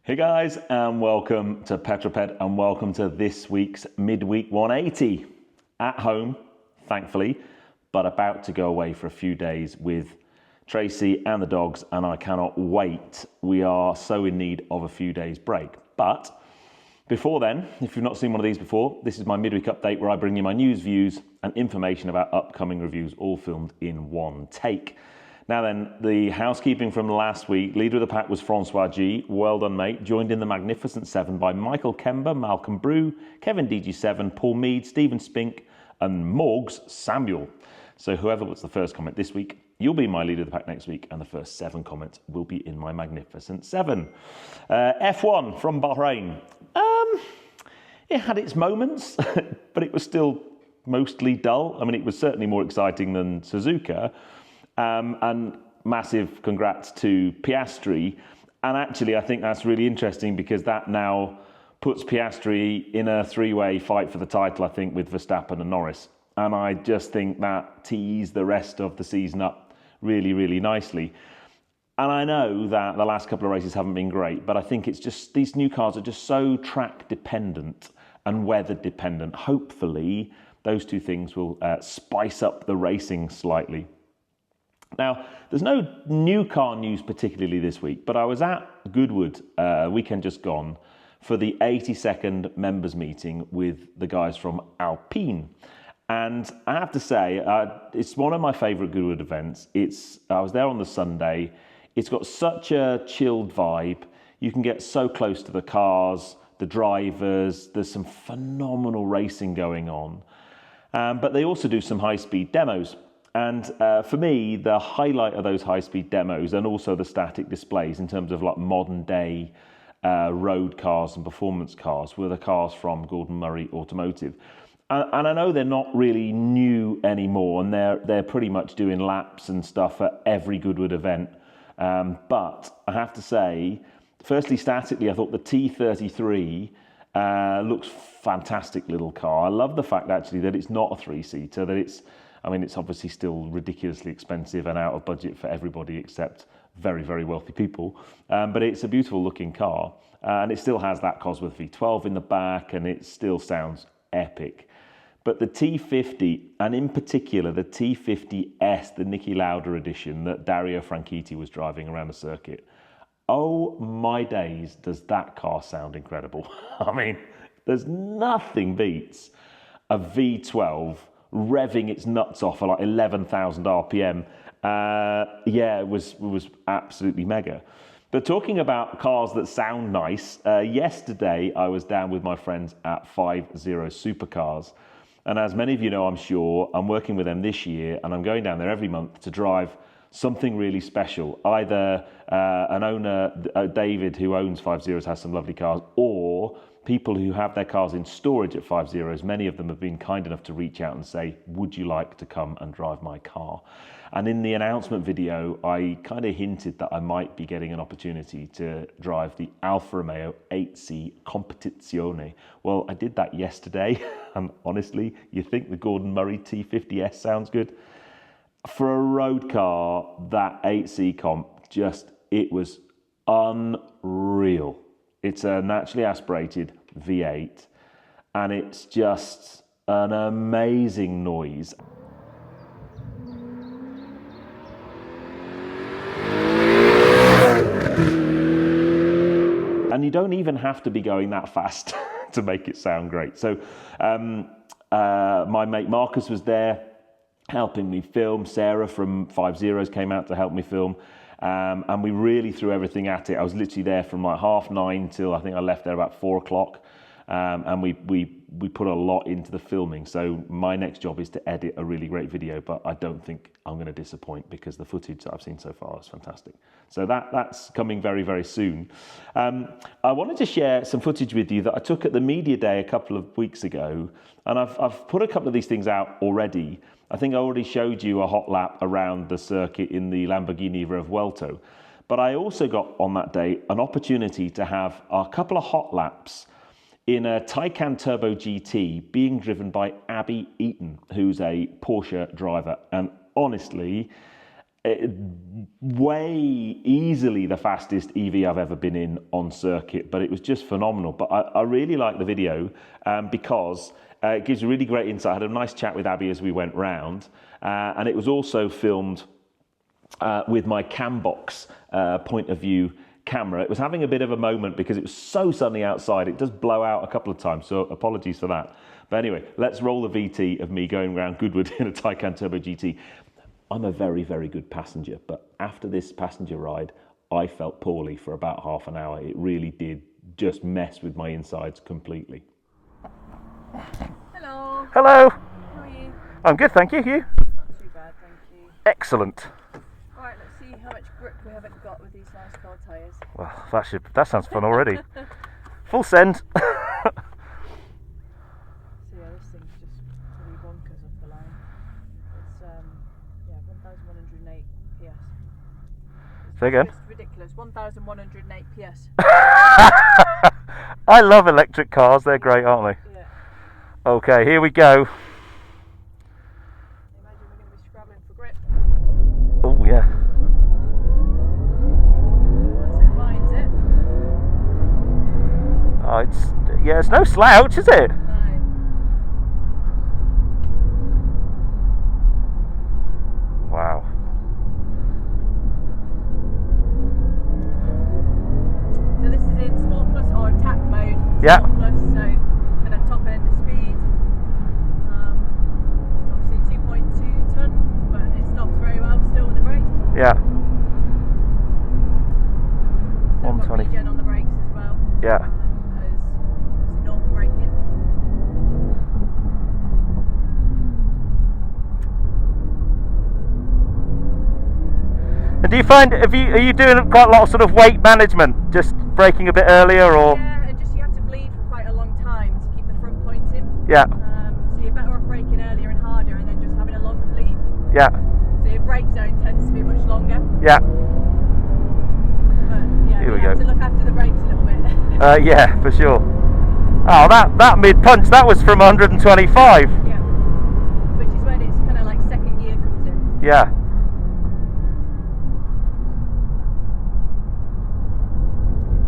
Hey guys, and welcome to Petrol Ped, and welcome to this week's Midweek 180. At home, thankfully, but about to go away for a few days with Tracy and the dogs, and I cannot wait. We are so in need of a few days break. But before then, if you've not seen one of these before, this is my midweek update where I bring you my news, views, and information about upcoming reviews, all filmed in one take. Now then, the housekeeping from last week. Leader of the pack was Francois G. Well done, mate. Joined in the Magnificent Seven by Michael Kember, Malcolm Brew, Kevin DG7, Paul Mead, Stephen Spink, and Morgs Samuel. So whoever was the first comment this week, you'll be my leader of the pack next week, and the first 7 comments will be in my Magnificent Seven. F1 from Bahrain. It had its moments, but it was still mostly dull. I mean, it was certainly more exciting than Suzuka. And massive congrats to Piastri. And actually, I think that's really interesting because that now puts Piastri in a 3-way fight for the title, I think, with Verstappen and Norris. And I just think that tees the rest of the season up really, really nicely. And I know that the last couple of races haven't been great, but I think it's just these new cars are just so track dependent and weather dependent. Hopefully, those two things will spice up the racing slightly. Now, there's no new car news particularly this week, but I was at Goodwood weekend just gone for the 82nd members meeting with the guys from Alpine. And I have to say, it's one of my favourite Goodwood events. I was there on the Sunday. It's got such a chilled vibe. You can get so close to the cars, the drivers. There's some phenomenal racing going on. But they also do some high-speed demos. And for me, the highlight of those high-speed demos and also the static displays in terms of like modern-day road cars and performance cars were the cars from Gordon Murray Automotive. And I know they're not really new anymore, and they're pretty much doing laps and stuff at every Goodwood event. But I have to say, firstly, statically, I thought the T33 looks fantastic little car. I love the fact actually that it's not a 3-seater, that it's obviously still ridiculously expensive and out of budget for everybody except very, very wealthy people. But it's a beautiful looking car. And it still has that Cosworth V12 in the back, and it still sounds epic. But the T50, and in particular the T50S, the Niki Lauda edition that Dario Franchitti was driving around the circuit, oh my days, does that car sound incredible. I mean, there's nothing beats a V12 revving its nuts off at like 11,000 RPM. It was absolutely mega. But talking about cars that sound nice, yesterday I was down with my friends at 50 Supercars. And as many of you know, I'm sure, I'm working with them this year, and I'm going down there every month to drive something really special. Either an owner, David, who owns 50, has some lovely cars, or people who have their cars in storage at 50. Many of them have been kind enough to reach out and say, would you like to come and drive my car? And in the announcement video, I kind of hinted that I might be getting an opportunity to drive the Alfa Romeo 8C Competizione. Well, I did that yesterday, and honestly, you think the Gordon Murray T50S sounds good? For a road car, that 8C Comp, it was unreal. It's a naturally aspirated V8, and it's just an amazing noise. And you don't even have to be going that fast to make it sound great. So my mate Marcus was there helping me film. Sarah from 50 came out to help me film. And we really threw everything at it. I was literally there from like 9:30 till I think I left there about 4 o'clock. And we put a lot into the filming. So my next job is to edit a really great video, but I don't think I'm going to disappoint because the footage that I've seen so far is fantastic. So that's coming very, very soon. I wanted to share some footage with you that I took at the media day a couple of weeks ago, and I've put a couple of these things out already. I think I already showed you a hot lap around the circuit in the Lamborghini Revuelto, but I also got on that day an opportunity to have a couple of hot laps in a Taycan Turbo GT being driven by Abby Eaton, who's a Porsche driver. And honestly, way easily the fastest EV I've ever been in on circuit, but it was just phenomenal. But I really like the video because it gives a really great insight. I had a nice chat with Abby as we went round, and it was also filmed with my Cambox point of view camera. It was having a bit of a moment because it was so sunny outside. It does blow out a couple of times, so apologies for that. But anyway, let's roll the VT of me going around Goodwood in a Taycan Turbo GT. I'm a very, very good passenger, but after this passenger ride, I felt poorly for about half an hour. It really did just mess with my insides completely. Hello. Hello. How are you? I'm good, thank you. You? Not too bad, thank you. Excellent. Right, let's see how much grip we haven't got with these nice car tyres. Well, that sounds fun already. Full send. So yeah, this thing's just pretty bonkers off the line. It's 1,108 PS. Say again? It's ridiculous. 1,108 PS. I love electric cars. They're great, aren't they? Yeah. Okay, here we go. Imagine we're going to be scrabbling for grip. Oh yeah. Once it finds it. Oh, it's no slouch, is it? No. Wow. So this is in Sport Plus or attack mode. Yeah. Sport Plus, so kind of top end of speed. Obviously 2.2 ton, but it stops very well still with the brakes. Yeah. So we've got 120. regen on the brakes as well. Yeah. As obviously normal braking. And do you find, are you doing quite a lot of sort of weight management, just braking a bit earlier, or? Yeah, and just you have to bleed for quite a long time to keep the front points in. Yeah. So you're better off braking earlier and harder, and then just having a longer bleed. Yeah. So your brake zone tends to be much longer. Yeah. But yeah, Here you we have go. to look after the brakes a little bit. Yeah, for sure. Oh, that mid punch, that was from 125. Yeah. Which is when it's kind of like second gear comes in. Yeah.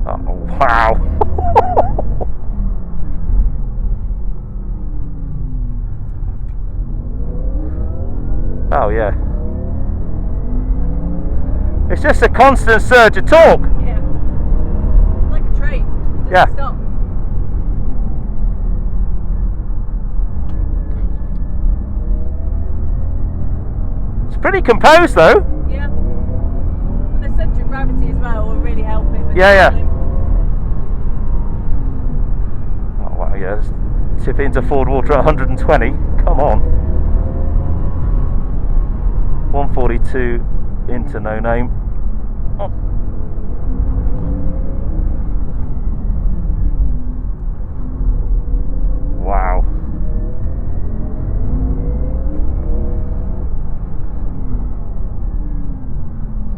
Oh, wow. Oh yeah. It's just a constant surge of torque. Yeah. Like a train. Doesn't Yeah. stop. It's pretty composed though. Yeah. And the centre of gravity as well will really help it. With Yeah, yeah. handling. Oh wow, yeah. Let's tip into Ford water at 120. Come on. 142 into no name. Oh. Wow.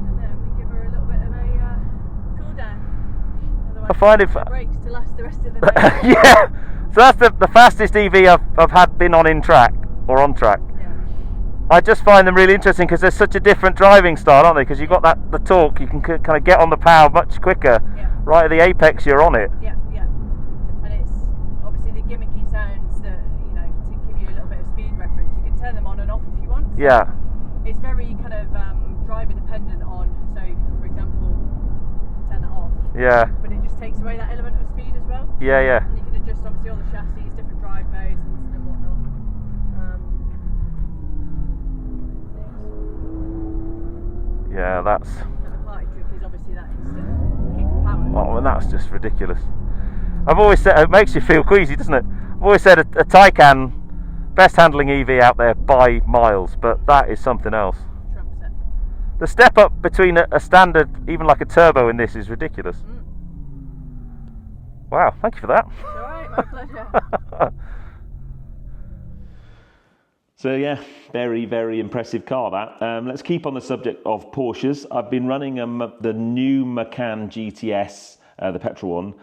And then we give her a little bit of a cool down. Otherwise, I find if the brakes to last the rest of the day. yeah. So that's the fastest EV I've been on in track or on track. Yeah. I just find them really interesting because they're such a different driving style, aren't they? Because you've got the torque, you can kind of get on the power much quicker. Yeah. Right at the apex, you're on it. Yeah, yeah. And it's obviously the gimmicky sounds that, to give you a little bit of speed reference. You can turn them on and off if you want. So Yeah. it's very kind of driver dependent on, so for example, turn that off. Yeah. But it just takes away that element of speed as well. Yeah, yeah. And you can adjust obviously all the chassis, different drive modes and whatnot. Yeah, that's. And the party trick is obviously that instant kick of power. Oh, and that's just ridiculous. I've always said it makes you feel queasy, doesn't it? I've always said a Taycan, best handling EV out there by miles, but that is something else. Trumps it. The step up between a standard, even like a turbo in this, is ridiculous. Wow, thank you for that. It's alright, my pleasure. So yeah, very, very impressive car that. Let's keep on the subject of Porsches. I've been running the new Macan GTS, the petrol one,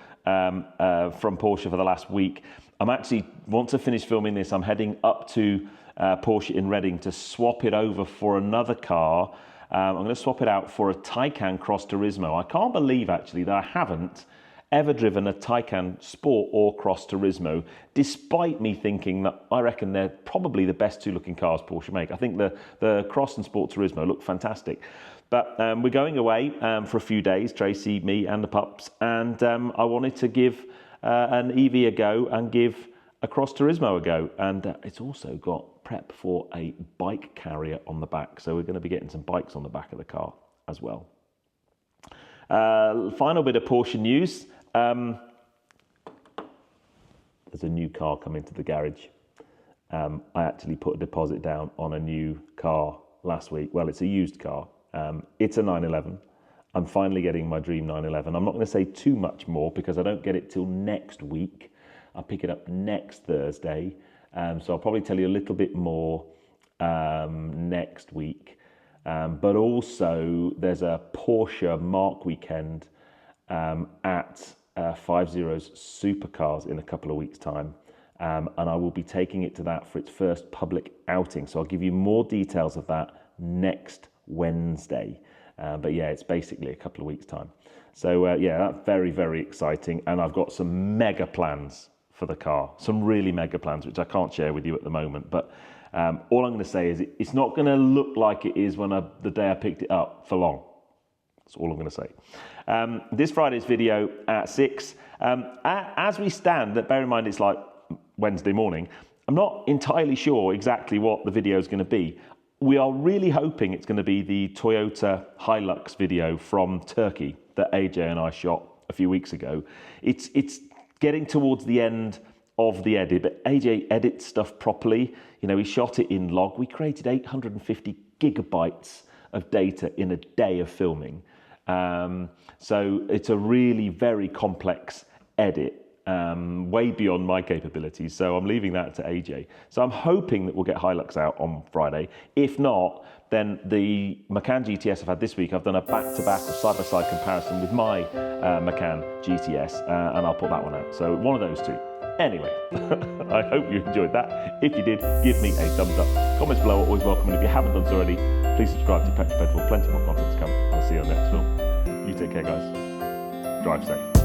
from Porsche for the last week. I'm actually, want to finish filming this, I'm heading up to Porsche in Reading to swap it over for another car I'm going to swap it out for a Taycan Cross Turismo. I can't believe actually that I haven't ever driven a Taycan Sport or Cross Turismo, despite me thinking that I reckon they're probably the best two looking cars Porsche make. I think the Cross and Sport Turismo look fantastic. But we're going away for a few days, Tracy, me and the pups, and I wanted to give an EV a go and give a Cross Turismo a go. And it's also got prep for a bike carrier on the back. So we're going to be getting some bikes on the back of the car as well. Final bit of Porsche news. There's a new car coming to the garage. I actually put a deposit down on a new car last week. Well, it's a used car. It's a 911. I'm finally getting my dream 911. I'm not going to say too much more because I don't get it till next week. I'll pick it up next Thursday. So I'll probably tell you a little bit more next week. But also there's a Porsche Mark weekend at 50's Supercars in a couple of weeks' time. And I will be taking it to that for its first public outing. So I'll give you more details of that next Wednesday. But yeah, it's basically a couple of weeks' time. So yeah, that's very, very exciting. And I've got some mega plans for the car, some really mega plans, which I can't share with you at the moment. But all I'm going to say is it's not going to look like it is the day I picked it up for long. That's all I'm going to say. This Friday's video at 6. As we stand, bear in mind it's like Wednesday morning, I'm not entirely sure exactly what the video is going to be. We are really hoping it's going to be the Toyota Hilux video from Turkey that AJ and I shot a few weeks ago. It's getting towards the end of the edit, but AJ edits stuff properly. You know, he shot it in log. We created 850 gigabytes of data in a day of filming. So it's a really very complex edit, way beyond my capabilities. So I'm leaving that to AJ. So I'm hoping that we'll get Hilux out on Friday. If not, then the Macan GTS I've had this week, I've done a back-to-back or side-by-side comparison with my Macan GTS, and I'll put that one out. So one of those two. Anyway, I hope you enjoyed that. If you did, give me a thumbs up. Comments below are always welcome, and if you haven't done so already, please subscribe to Petrol Ped for plenty more content to come. I'll see you on the next film. You take care, guys. Drive safe.